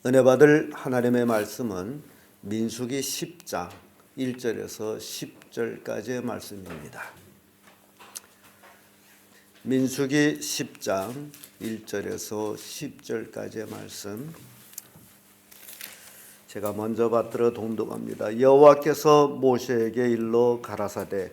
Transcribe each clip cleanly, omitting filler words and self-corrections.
은혜 받을 하나님의 말씀은 민수기 10장 1절에서 10절까지의 말씀입니다. 민수기 10장 1절에서 10절까지의 말씀, 제가 먼저 받들어 동독합니다. 여호와께서 모세에게 일러 가라사대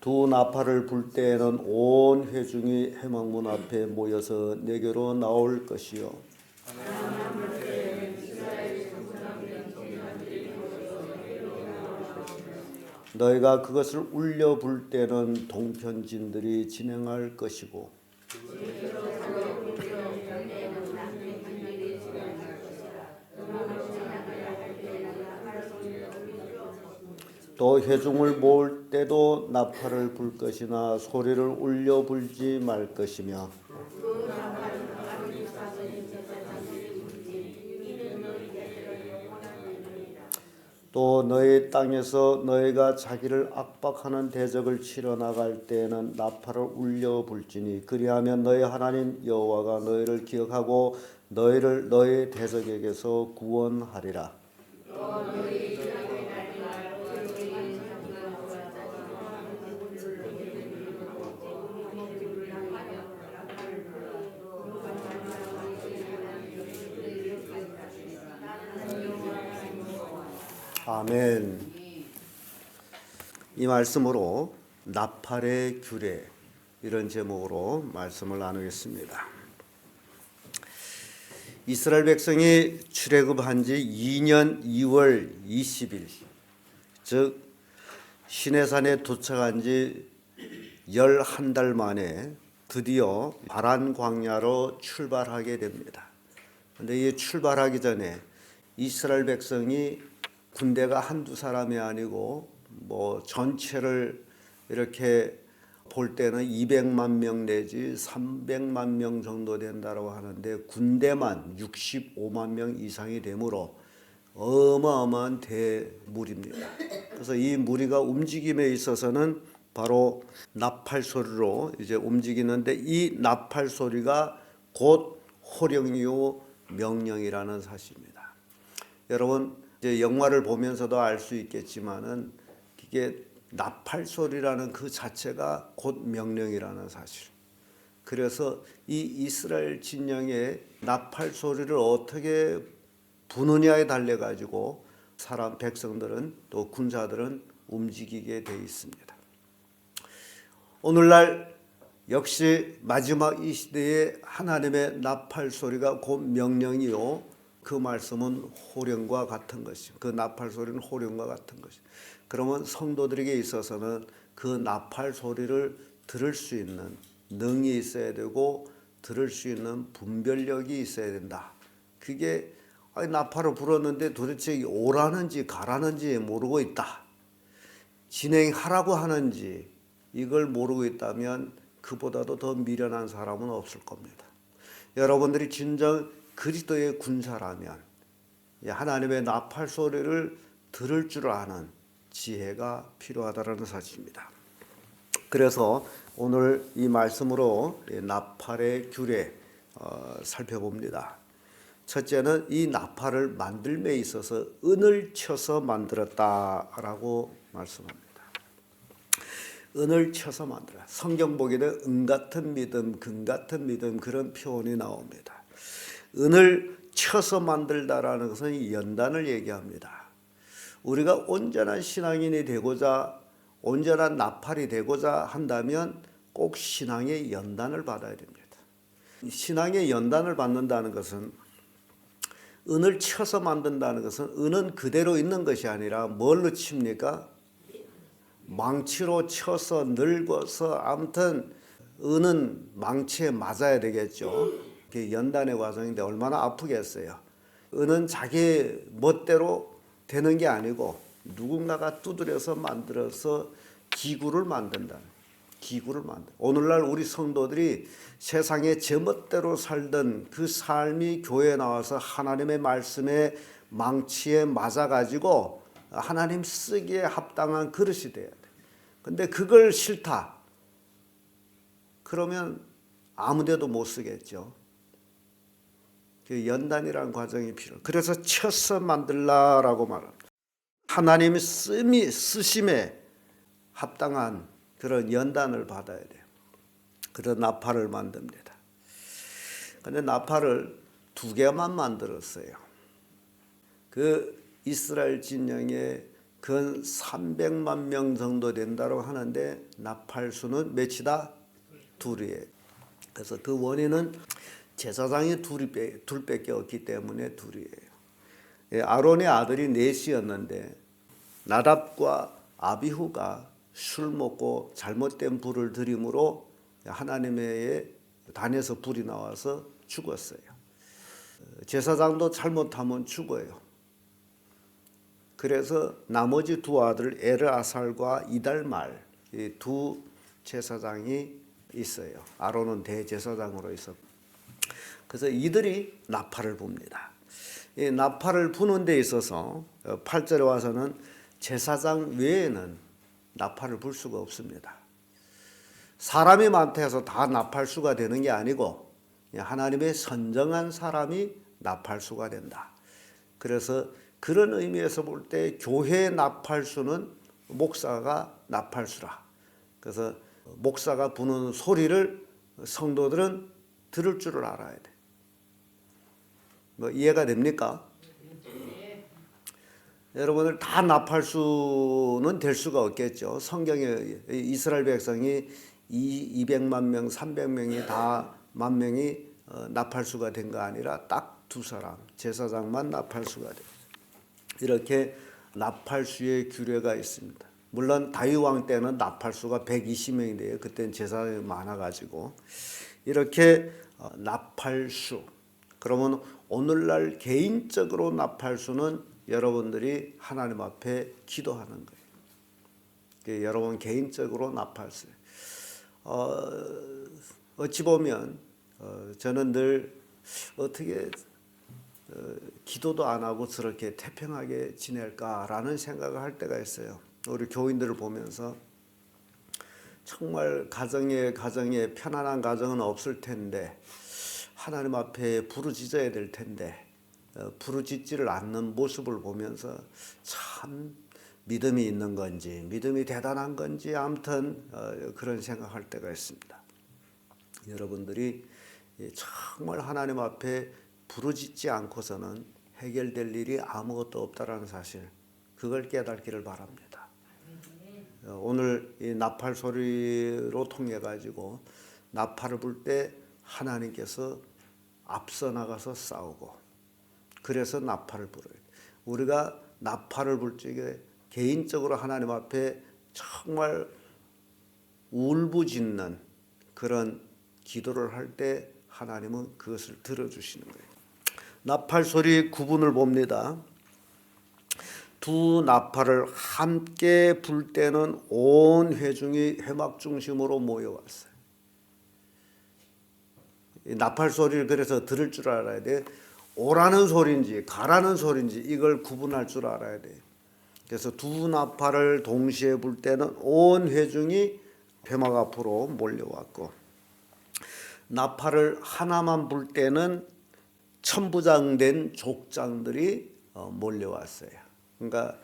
두 나팔을 불 때에는 온 회중이 회막문 앞에 모여서 내게로 나올 것이요 너희가 그것을 울려 불 때는 동편진들이 진행할 것이고 또 회중을 모을 때도 나팔을 불 것이나 소리를 울려 불지 말 것이며 또 너희 땅에서 너희가 자기를 압박하는 대적을 치러 나갈 때에는 나팔을 울려 불지니 그리하면 너희 하나님 여호와가 너희를 기억하고 너희를 너희 대적에게서 구원하리라. 아멘. 이 말씀으로 나팔의 규례, 이런 제목으로 말씀을 나누겠습니다. 이스라엘 백성이 출애굽한 지 2년 2월 20일, 즉 시내산에 도착한 지 11달 만에 드디어 바란 광야로 출발하게 됩니다. 그런데 이 출발하기 전에 이스라엘 백성이 군대가 한두 사람이 아니고 전체를 이렇게 볼 때는 200만 명 내지 300만 명 정도 된다고 하는데 군대만 65만 명 이상이 되므로 어마어마한 대무리입니다. 그래서 이 무리가 움직임에 있어서는 바로 나팔 소리로 이제 움직이는데 이 나팔 소리가 곧 호령이요 명령이라는 사실입니다. 여러분 이제 영화를 보면서도 알 수 있겠지만은 이게 나팔 소리라는 그 자체가 곧 명령이라는 사실. 그래서 이 이스라엘 진영의 나팔 소리를 어떻게 부느냐에 달려 가지고 사람 백성들은 또 군사들은 움직이게 돼 있습니다. 오늘날 역시 마지막 이 시대에 하나님의 나팔 소리가 곧 명령이요. 그 말씀은 호령과 같은 것이고 그 나팔 소리는 호령과 같은 것이고 그러면 성도들에게 있어서는 그 나팔 소리를 들을 수 있는 능이 있어야 되고 들을 수 있는 분별력이 있어야 된다. 그게 나팔을 불었는데 도대체 오라는지 가라는지 모르고 있다. 진행하라고 하는지 이걸 모르고 있다면 그보다도 더 미련한 사람은 없을 겁니다. 여러분들이 진정 그리스도의 군사라면 하나님의 나팔 소리를 들을 줄 아는 지혜가 필요하다는 사실입니다. 그래서 오늘 이 말씀으로 나팔의 규례 살펴봅니다. 첫째는 이 나팔을 만들매 있어서 은을 쳐서 만들었다라고 말씀합니다. 은을 쳐서 만들어. 성경 보게 되면 은 같은 믿음, 금 같은 믿음 그런 표현이 나옵니다. 은을 쳐서 만들다라는 것은 연단을 얘기합니다. 우리가 온전한 신앙인이 되고자 온전한 나팔이 되고자 한다면 꼭 신앙의 연단을 받아야 됩니다. 신앙의 연단을 받는다는 것은 은을 쳐서 만든다는 것은 은은 그대로 있는 것이 아니라 뭘로 칩니까? 망치로 쳐서 늙어서 아무튼 은은 망치에 맞아야 되겠죠. 연단의 과정인데 얼마나 아프겠어요. 은은 자기 멋대로 되는 게 아니고 누군가가 두드려서 만들어서 기구를 만든다. 기구를 만든. 오늘날 우리 성도들이 세상에 제멋대로 살던 그 삶이 교회에 나와서 하나님의 말씀에 망치에 맞아가지고 하나님 쓰기에 합당한 그릇이 돼야 돼. 근데 그걸 싫다. 그러면 아무데도 못 쓰겠죠. 그 연단이라는 과정이 필요. 그래서 쳐서 만들라라고 말합니다. 하나님이 쓰심에 합당한 그런 연단을 받아야 돼요. 그런 나팔을 만듭니다. 근데 나팔을 2개만 만들었어요. 그 이스라엘 진영에 근 300만 명 정도 된다고 하는데 나팔 수는 몇이다? 2이에요. 그래서 그 원인은 제사장이 둘밖에 없기 때문에 2이에요. 아론의 아들이 넷이었는데 나답과 아비후가 술 먹고 잘못된 불을 들임으로 하나님의 단에서 불이 나와서 죽었어요. 제사장도 잘못하면 죽어요. 그래서 나머지 2 아들 엘아살과 이달말 이 2 제사장이 있어요. 아론은 대제사장으로 있었고, 그래서 이들이 나팔을 붑니다. 이 나팔을 부는 데 있어서 8절에 와서는 제사장 외에는 나팔을 불 수가 없습니다. 사람이 많다 해서 다 나팔수가 되는 게 아니고 하나님의 선정한 사람이 나팔수가 된다. 그래서 그런 의미에서 볼 때 교회 나팔수는 목사가 나팔수라. 그래서 목사가 부는 소리를 성도들은 들을 줄을 알아야 돼. 뭐 이해가 됩니까? 여러분들 다 나팔수는 될 수가 없겠죠. 성경에 이스라엘 백성이 200만 명, 300명이 다 10,000명이 나팔수가 된 거 아니라 딱 2 사람, 제사장만 나팔수가 돼요. 이렇게 나팔수의 규례가 있습니다. 물론 다윗 왕 때는 나팔수가 120명이 돼요. 그때는 제사장이 많아가지고. 이렇게 나팔수. 그러면 오늘날 개인적으로 나팔수는 여러분들이 하나님 앞에 기도하는 거예요. 여러분 개인적으로 나팔수. 어찌 보면 저는 늘 어떻게 기도도 안 하고 저렇게 태평하게 지낼까라는 생각을 할 때가 있어요. 우리 교인들을 보면서 정말 가정에 편안한 가정은 없을 텐데 하나님 앞에 부르짖어야 될 텐데 부르짖지를 않는 모습을 보면서 참 믿음이 있는 건지 믿음이 대단한 건지 아무튼 그런 생각할 때가 있습니다. 여러분들이 정말 하나님 앞에 부르짖지 않고서는 해결될 일이 아무것도 없다라는 사실, 그걸 깨닫기를 바랍니다. 오늘 이 나팔 소리로 통해 가지고 나팔을 불 때 하나님께서 앞서 나가서 싸우고, 그래서 나팔을 불어요. 우리가 나팔을 불 적에 개인적으로 하나님 앞에 정말 울부짖는 그런 기도를 할 때 하나님은 그것을 들어주시는 거예요. 나팔 소리 구분을 봅니다. 2 나팔을 함께 불 때는 온 회중이 회막 중심으로 모여왔어요. 나팔 소리를 그래서 들을 줄 알아야 돼. 오라는 소리인지 가라는 소리인지 이걸 구분할 줄 알아야 돼. 그래서 2 나팔을 동시에 불 때는 온 회중이 회막 앞으로 몰려왔고, 나팔을 하나만 불 때는 천부장된 족장들이 몰려왔어요. 그러니까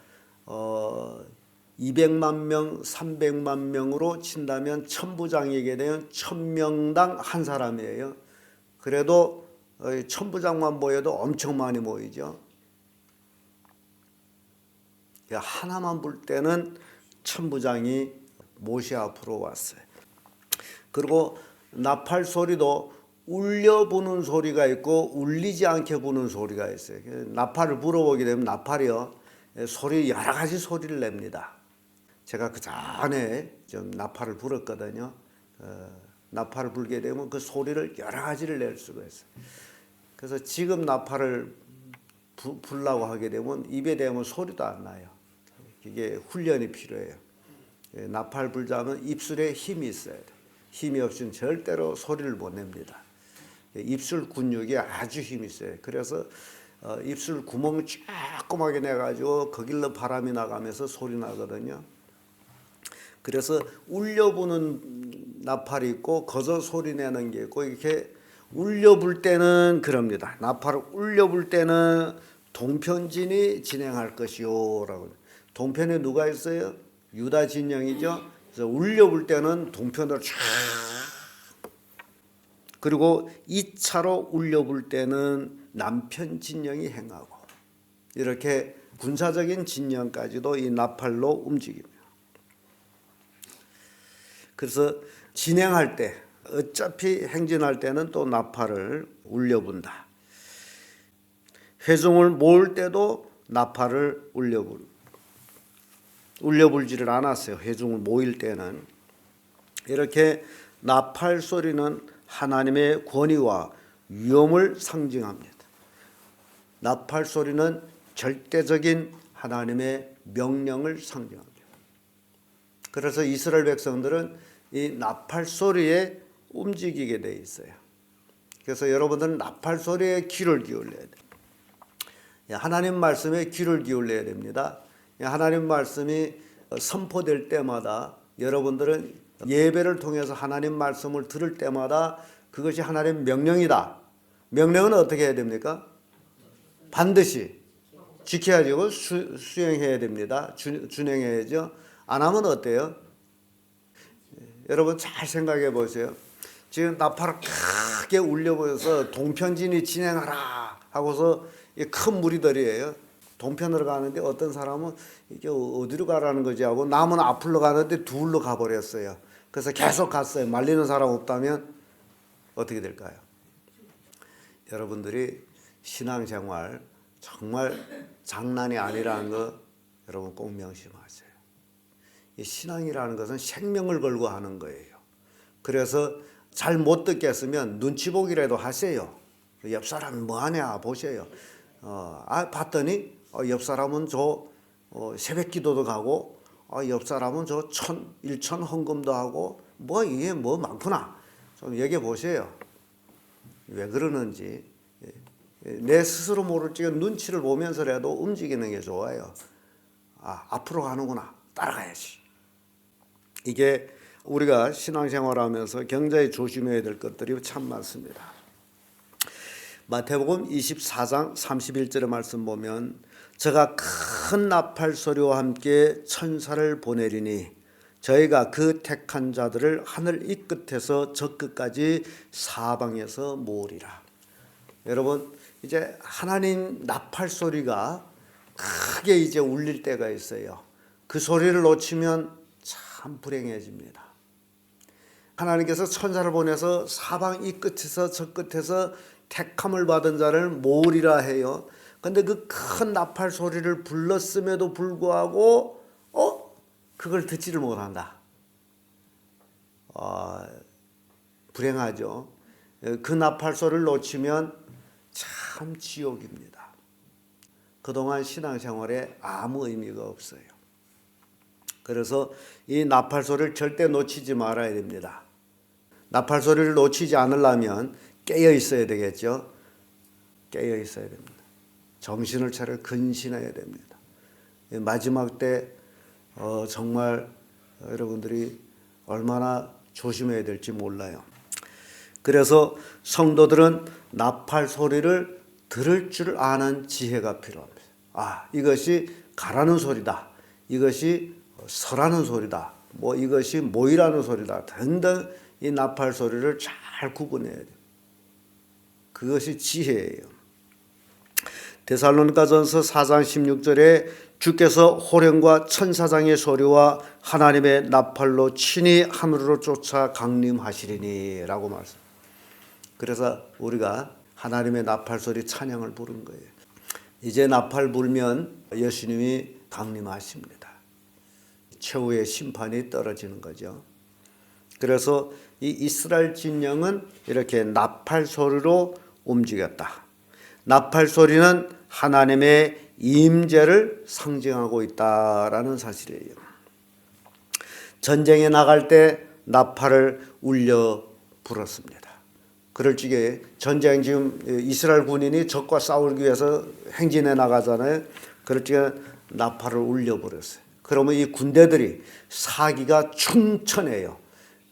200만 명, 300만 명으로 친다면 천부장이게 되면 1000명당 한 사람이에요. 그래도 천부장만 모여도 엄청 많이 모이죠. 하나만 불 때는 천부장이 모세 앞으로 왔어요. 그리고 나팔 소리도 울려 부는 소리가 있고 울리지 않게 부는 소리가 있어요. 나팔을 불어보게 되면 나팔이요 소리 여러 가지 소리를 냅니다. 제가 그 전에 좀 나팔을 불었거든요. 나팔을 불게 되면 그 소리를 여러 가지를 낼 수가 있어요. 그래서 지금 나팔을 불라고 하게 되면 입에 대면 소리도 안 나요. 이게 훈련이 필요해요. 나팔 불자면 입술에 힘이 있어야 돼요. 힘이 없이는 절대로 소리를 못 냅니다. 입술 근육이 아주 힘이 있어요. 그래서 입술 구멍을 조그맣게 내가지고 거길로 바람이 나가면서 소리 나거든요. 그래서 울려부는 나팔이 있고 거저 소리 내는 게 있고 이렇게 울려불 때는 그럽니다. 나팔을 울려불 때는 동편진이 진행할 것이요라고. 동편에 누가 있어요? 유다 진영이죠. 그래서 울려불 때는 동편으로 쫙. 그리고 2차로 울려불 때는 남편 진영이 행하고 이렇게 군사적인 진영까지도 이 나팔로 움직입니다. 그래서 진행할 때 어차피 행진할 때는 또 나팔을 울려본다. 회중을 모을 때도 나팔을 울려불지를 않았어요. 회중을 모일 때는. 이렇게 나팔 소리는 하나님의 권위와 위엄을 상징합니다. 나팔 소리는 절대적인 하나님의 명령을 상징합니다. 그래서 이스라엘 백성들은 이 나팔 소리에 움직이게 돼 있어요. 그래서 여러분들은 나팔 소리에 귀를 기울여야 돼요. 하나님 말씀에 귀를 기울여야 됩니다. 하나님 말씀이 선포될 때마다 여러분들은 예배를 통해서 하나님 말씀을 들을 때마다 그것이 하나님의 명령이다. 명령은 어떻게 해야 됩니까? 반드시 지켜야죠. 수행해야 됩니다. 준행해야죠. 안 하면 어때요? 여러분 잘 생각해 보세요. 지금 나팔을 크게 울려보여서 동편진이 진행하라 하고서 큰 무리들이에요. 동편으로 가는데 어떤 사람은 이게 어디로 가라는 거지 하고 남은 앞으로 가는데 둘로 가버렸어요. 그래서 계속 갔어요. 말리는 사람 없다면 어떻게 될까요? 여러분들이 신앙생활 정말 장난이 아니라는 거 여러분 꼭 명심하세요. 이 신앙이라는 것은 생명을 걸고 하는 거예요. 그래서 잘 못 듣겠으면 눈치 보기라도 하세요. 옆 사람이 뭐 하냐 보세요. 봤더니 옆 사람은 저 새벽 기도도 가고 옆 사람은 저 1천 헌금도 하고 뭐 이게 뭐 많구나. 좀 얘기해 보세요. 왜 그러는지. 내 스스로 모를지금 눈치를 보면서라도 움직이는 게 좋아요. 앞으로 가는구나. 따라가야지. 이게 우리가 신앙생활하면서 굉장히 조심해야 될 것들이 참 많습니다. 마태복음 24장 31절의 말씀 보면 저가 큰 나팔 소리와 함께 천사를 보내리니 저희가 그 택한 자들을 하늘 이 끝에서 저 끝까지 사방에서 모으리라. 여러분 이제 하나님 나팔 소리가 크게 이제 울릴 때가 있어요. 그 소리를 놓치면 참 불행해집니다. 하나님께서 천사를 보내서 사방 이 끝에서 저 끝에서 택함을 받은 자를 모으리라 해요. 근데 그 큰 나팔 소리를 불렀음에도 불구하고 그걸 듣지를 못한다. 불행하죠. 그 나팔 소리를 놓치면 참 지옥입니다. 그동안 신앙생활에 아무 의미가 없어요. 그래서 이 나팔 소리를 절대 놓치지 말아야 됩니다. 나팔 소리를 놓치지 않으려면 깨어 있어야 되겠죠. 깨어 있어야 됩니다. 정신을 차려 근신해야 됩니다. 마지막 때 정말 여러분들이 얼마나 조심해야 될지 몰라요. 그래서 성도들은 나팔 소리를 들을 줄 아는 지혜가 필요합니다. 이것이 가라는 소리다. 이것이 서라는 소리다. 이것이 모이라는 소리다. 등등 이 나팔 소리를 잘 구분해야 돼요. 그것이 지혜예요. 데살로니가전서 4장 16절에 주께서 호령과 천사장의 소리와 하나님의 나팔로 친히 하늘으로 쫓아 강림하시리니 라고 말씀. 그래서 우리가 하나님의 나팔 소리 찬양을 부른 거예요. 이제 나팔 불면 예수님이 강림하십니다. 최후의 심판이 떨어지는 거죠. 그래서 이 이스라엘 진영은 이렇게 나팔 소리로 움직였다. 나팔 소리는 하나님의 임재를 상징하고 있다라는 사실이에요. 전쟁에 나갈 때 나팔을 울려 불었습니다. 그럴 적에 전쟁 지금 이스라엘 군인이 적과 싸우기 위해서 행진해 나가잖아요. 그럴 적에 나팔을 울려 버렸어요. 그러면 이 군대들이 사기가 충천해요.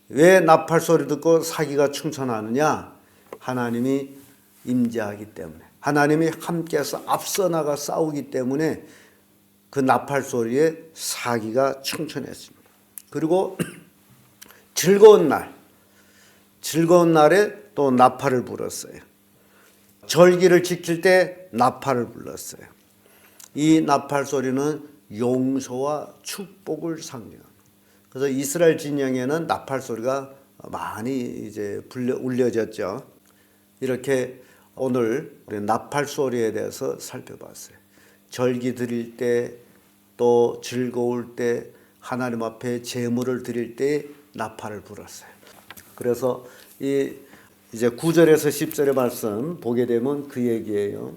왜 나팔 소리 듣고 사기가 충천하느냐? 하나님이 임재하기 때문에, 하나님이 함께해서 앞서 나가 싸우기 때문에 그 나팔 소리에 사기가 충천했습니다. 그리고 즐거운 날에 또 나팔을 불었어요. 절기를 지킬 때 나팔을 불렀어요. 이 나팔 소리는 용서와 축복을 상징합니다. 그래서 이스라엘 진영에는 나팔 소리가 많이 이제 울려졌죠. 이렇게 오늘 우리 나팔 소리에 대해서 살펴봤어요. 절기 드릴 때, 또 즐거울 때, 하나님 앞에 제물을 드릴 때 나팔을 불었어요. 그래서 이제 9절에서 10절의 말씀 보게 되면 그 얘기예요.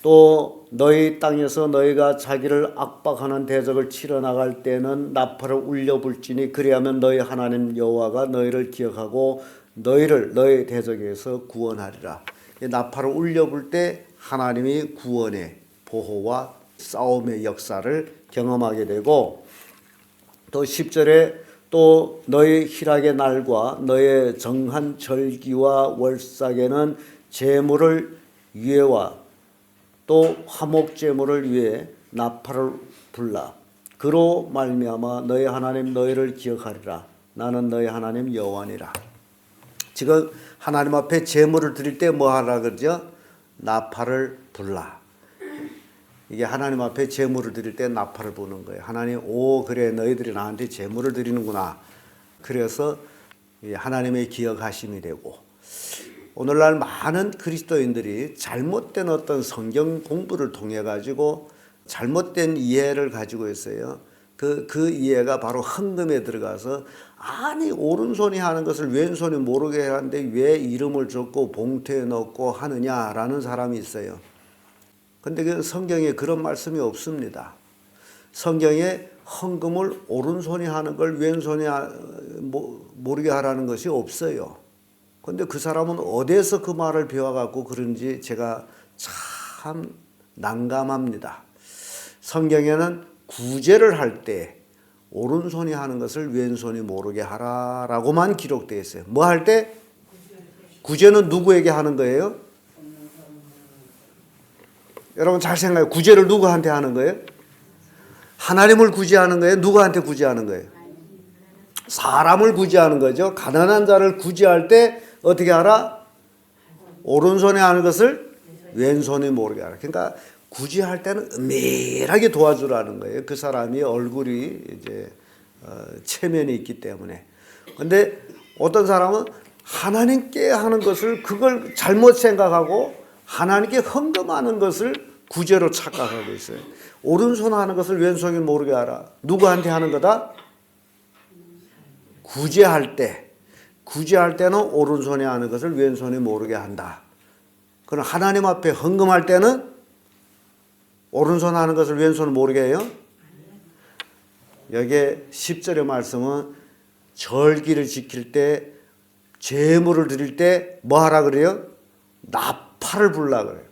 또 너희 땅에서 너희가 자기를 압박하는 대적을 치러 나갈 때는 나팔을 울려 불지니 그리하면 너희 하나님 여호와가 너희를 기억하고 너희를 너희 대적에서 구원하리라. 나팔을 울려 불 때 하나님이 구원의 보호와 싸움의 역사를 경험하게 되고, 또 10절에 또 너희 희락의 날과 너의 정한 절기와 월삭에는 제물을 위해와 또 화목 제물을 위해 나팔을 불라. 그로 말미암아 너희 하나님 너희를 기억하리라. 나는 너희 하나님 여호와니라. 지금 하나님 앞에 제물을 드릴 때 뭐 하라 그러죠? 나팔을 불라. 이게 하나님 앞에 제물을 드릴 때 나팔을 부는 거예요. 하나님, 오 그래 너희들이 나한테 제물을 드리는구나. 그래서 하나님의 기억하심이 되고, 오늘날 많은 그리스도인들이 잘못된 어떤 성경 공부를 통해 가지고 잘못된 이해를 가지고 있어요. 그 이해가 바로 헌금에 들어가서, 아니 오른손이 하는 것을 왼손이 모르게 하는데 왜 이름을 적고 봉투에 넣고 하느냐라는 사람이 있어요. 근데 그 성경에 그런 말씀이 없습니다. 성경에 헌금을 오른손이 하는 걸 왼손이 모르게 하라는 것이 없어요. 근데 그 사람은 어디에서 그 말을 배워갖고 그런지 제가 참 난감합니다. 성경에는 구제를 할 때 오른손이 하는 것을 왼손이 모르게 하라라고만 기록되어 있어요. 뭐 할 때? 구제는 누구에게 하는 거예요? 여러분 잘 생각해요. 구제를 누구한테 하는 거예요? 하나님을 구제하는 거예요? 누구한테 구제하는 거예요? 사람을 구제하는 거죠. 가난한 자를 구제할 때 어떻게 하라? 오른손에 하는 것을 왼손이 모르게 하라. 그러니까 구제할 때는 은밀하게 도와주라는 거예요. 그 사람이 얼굴이 이제 체면이 있기 때문에. 근데 어떤 사람은 하나님께 하는 것을 그걸 잘못 생각하고 하나님께 헌금하는 것을 구제로 착각하고 있어요. 오른손 하는 것을 왼손이 모르게 하라. 누구한테 하는 거다? 구제할 때는 오른손이 하는 것을 왼손이 모르게 한다. 그럼 하나님 앞에 헌금할 때는 오른손 하는 것을 왼손을 모르게 해요? 여기에 10절의 말씀은 절기를 지킬 때, 제물을 드릴 때 뭐 하라 그래요? 나팔을 불라 그래요.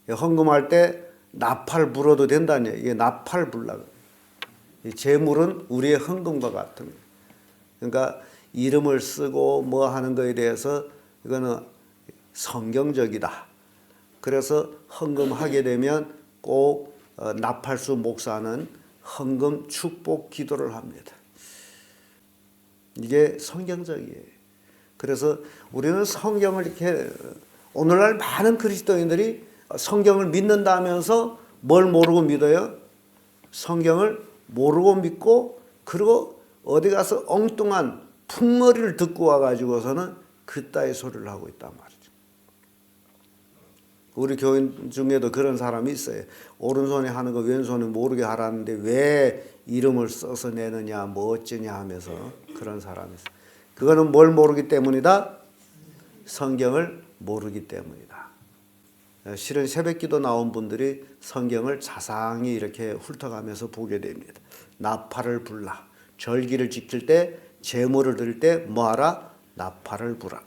헌금할 때 나팔 불어도 된다니, 이게 나팔 불라 그래요. 이 제물은 우리의 헌금과 같은 거예요. 그러니까 이름을 쓰고 뭐 하는 거에 대해서 이거는 성경적이다. 그래서 헌금하게 되면 꼭 나팔수 목사는 헌금 축복 기도를 합니다. 이게 성경적이에요. 그래서 우리는 성경을 이렇게, 오늘날 많은 그리스도인들이 성경을 믿는다 하면서 뭘 모르고 믿어요? 성경을 모르고 믿고, 그리고 어디 가서 엉뚱한 풍머리를 듣고 와가지고서는 그따위 소리를 하고 있단 말이죠. 우리 교인 중에도 그런 사람이 있어요. 오른손에 하는 거 왼손에 모르게 하라는데 왜 이름을 써서 내느냐, 뭐 어쩌냐 하면서 그런 사람이 있어요. 그거는 뭘 모르기 때문이다? 성경을 모르기 때문이다. 실은 새벽기도 나온 분들이 성경을 자상히 이렇게 훑어가면서 보게 됩니다. 나팔을 불라. 절기를 지킬 때, 제물을 드릴 때 뭐하라? 나팔을 불라.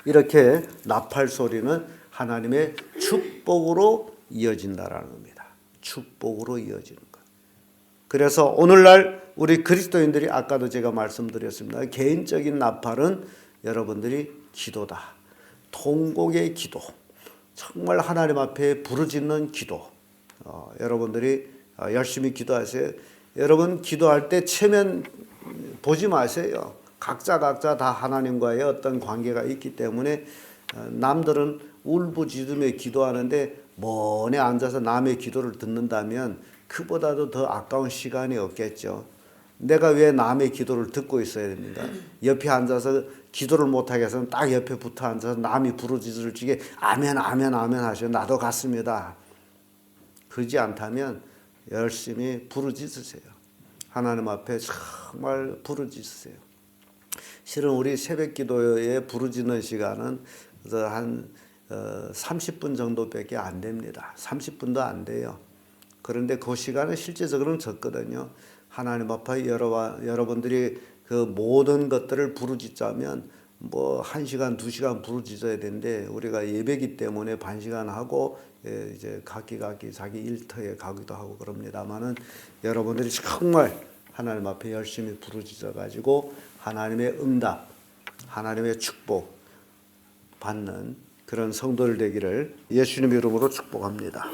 이렇게 나팔 소리는 하나님의 축복으로 이어진다라는 겁니다. 축복으로 이어지는 것. 그래서 오늘날 우리 그리스도인들이 아까도 제가 말씀드렸습니다. 개인적인 나팔은 여러분들이 기도다. 통곡의 기도. 정말 하나님 앞에 부르짖는 기도. 여러분들이 열심히 기도하세요. 여러분 기도할 때 체면 보지 마세요. 각자 다 하나님과의 어떤 관계가 있기 때문에 남들은 울부짖으며 기도하는데 먼에 앉아서 남의 기도를 듣는다면 그보다도 더 아까운 시간이 없겠죠. 내가 왜 남의 기도를 듣고 있어야 됩니까? 옆에 앉아서 기도를 못하게 해서는 딱 옆에 붙어 앉아서 남이 부르짖을 적에 아멘 아멘 아멘 하시고 나도 같습니다. 그러지 않다면 열심히 부르짖으세요. 하나님 앞에 정말 부르짖으세요. 실은 우리 새벽 기도에 부르짖는 시간은 한 30분 정도밖에 안 됩니다. 30분도 안 돼요. 그런데 그 시간은 실제적으로는 적거든요. 하나님 앞에 여러분들이 그 모든 것들을 부르짖자면 뭐 1시간, 2시간 부르짖어야 되는데 우리가 예배기 때문에 반 시간 하고 이제 각기 자기 일터에 가기도 하고 그럽니다만은 여러분들이 정말 하나님 앞에 열심히 부르짖어 가지고 하나님의 응답, 하나님의 축복 받는 그런 성도들 되기를 예수님의 이름으로 축복합니다.